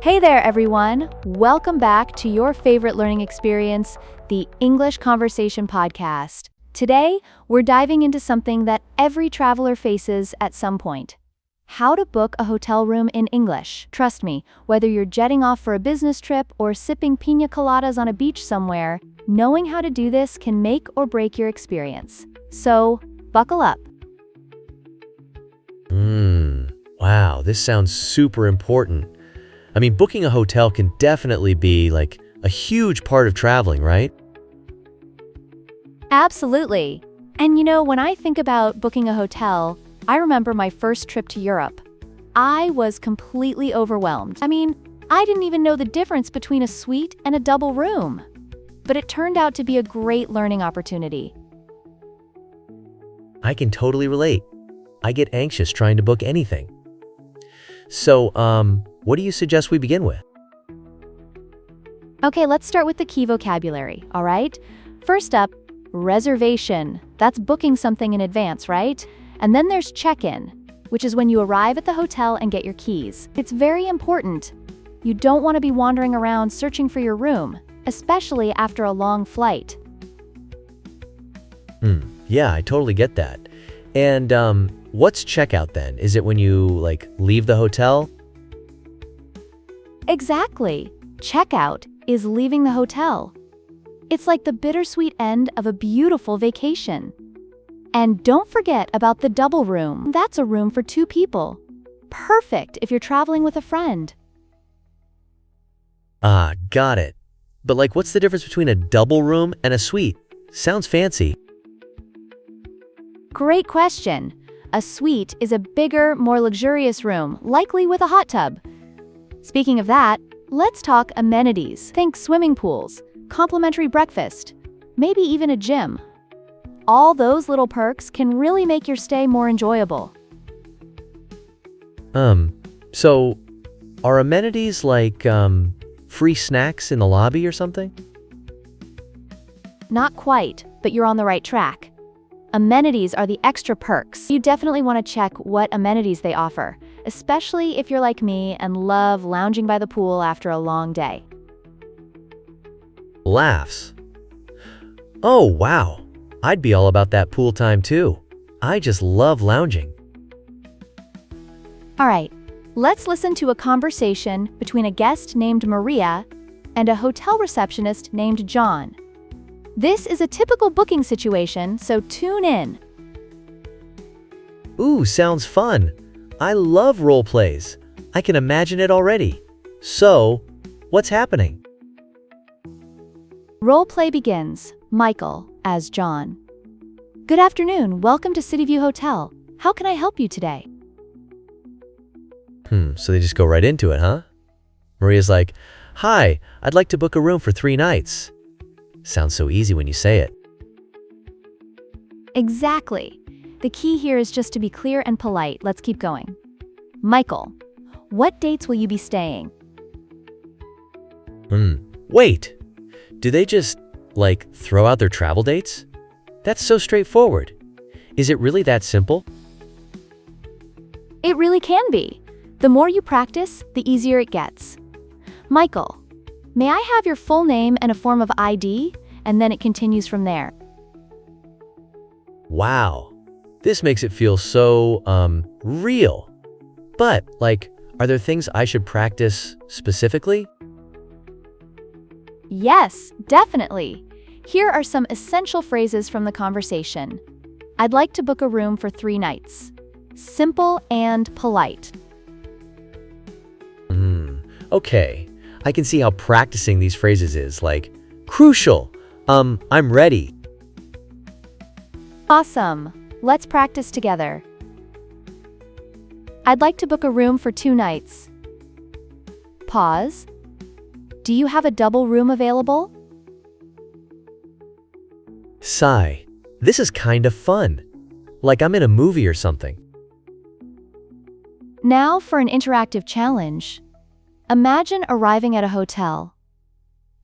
Hey there, everyone. Welcome back to your favorite learning experience, the English Conversation Podcast. Today, we're diving into something that every traveler faces at some point. How to book a hotel room in English. Trust me, whether you're jetting off for a business trip or sipping piña coladas on a beach somewhere, knowing how to do this can make or break your experience. So, buckle up. Wow, this sounds super important. I mean, booking a hotel can definitely be like a huge part of traveling, right? Absolutely. And when I think about booking a hotel, I remember my first trip to Europe. I was completely overwhelmed. I didn't even know the difference between a suite and a double room. But it turned out to be a great learning opportunity. I can totally relate. I get anxious trying to book anything. So, what do you suggest we begin with? Okay, let's start with the key vocabulary, all right? First up, reservation. That's booking something in advance, right? And then there's check-in, which is when you arrive at the hotel and get your keys. It's very important. You don't want to be wandering around searching for your room, especially after a long flight. Yeah, I totally get that. And, what's checkout then? Is it when you, leave the hotel? Exactly. Checkout is leaving the hotel. It's like the bittersweet end of a beautiful vacation. And don't forget about the double room. That's a room for 2 people. Perfect if you're traveling with a friend. Ah, got it. But what's the difference between a double room and a suite? Sounds fancy. Great question. A suite is a bigger, more luxurious room, likely with a hot tub. Speaking of that, let's talk amenities. Think swimming pools, complimentary breakfast, maybe even a gym. All those little perks can really make your stay more enjoyable. So are amenities free snacks in the lobby or something? Not quite, but you're on the right track. Amenities are the extra perks. You definitely want to check what amenities they offer, especially if you're like me and love lounging by the pool after a long day. Laughs. Oh, wow. I'd be all about that pool time too. I just love lounging. All right, let's listen to a conversation between a guest named Maria and a hotel receptionist named John. This is a typical booking situation, so tune in. Ooh, sounds fun. I love role plays. I can imagine it already. So, what's happening? Role play begins. Michael, as John. Good afternoon, welcome to Cityview Hotel. How can I help you today? So they just go right into it, huh? Maria's like, "Hi, I'd like to book a room for 3 nights." Sounds so easy when you say it. Exactly. The key here is just to be clear and polite. Let's keep going. Michael, what dates will you be staying? Wait. Do they just, throw out their travel dates? That's so straightforward. Is it really that simple? It really can be. The more you practice, the easier it gets. Michael, may I have your full name and a form of ID? And then it continues from there. Wow. This makes it feel so, real. But, are there things I should practice specifically? Yes, definitely. Here are some essential phrases from the conversation. I'd like to book a room for 3 nights. Simple and polite. Okay. I can see how practicing these phrases is, crucial. I'm ready. Awesome. Let's practice together. I'd like to book a room for 2 nights. Pause. Do you have a double room available? Sigh. This is kind of fun. Like I'm in a movie or something. Now for an interactive challenge. Imagine arriving at a hotel.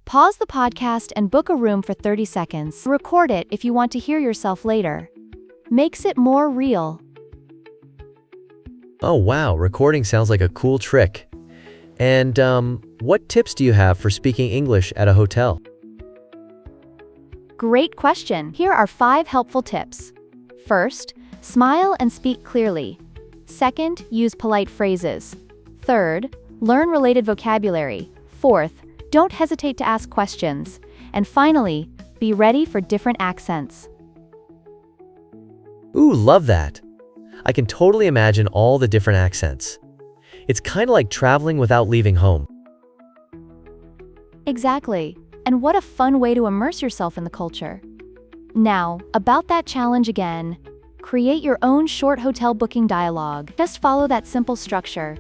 Pause the podcast and book a room for 30 seconds. Record it if you want to hear yourself later. Makes it more real. Oh wow, recording sounds like a cool trick. And what tips do you have for speaking English at a hotel? Great question. Here are 5 helpful tips. First, smile and speak clearly. Second, use polite phrases. Third, learn related vocabulary. Fourth, don't hesitate to ask questions. And finally, be ready for different accents. Ooh, love that. I can totally imagine all the different accents. It's kind of like traveling without leaving home. Exactly. And what a fun way to immerse yourself in the culture. Now, about that challenge again. Create your own short hotel booking dialogue. Just follow that simple structure.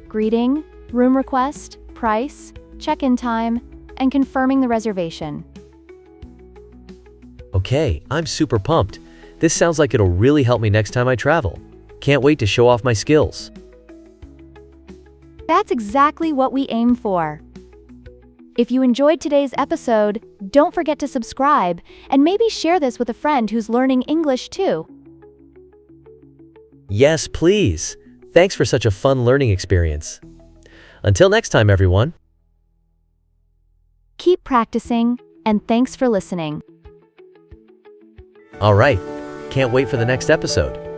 Greeting, room request, price, check-in time, and confirming the reservation. Okay, I'm super pumped. This sounds like it'll really help me next time I travel. Can't wait to show off my skills. That's exactly what we aim for. If you enjoyed today's episode, don't forget to subscribe and maybe share this with a friend who's learning English too. Yes, please. Thanks for such a fun learning experience. Until next time, everyone. Keep practicing, and thanks for listening. All right. Can't wait for the next episode.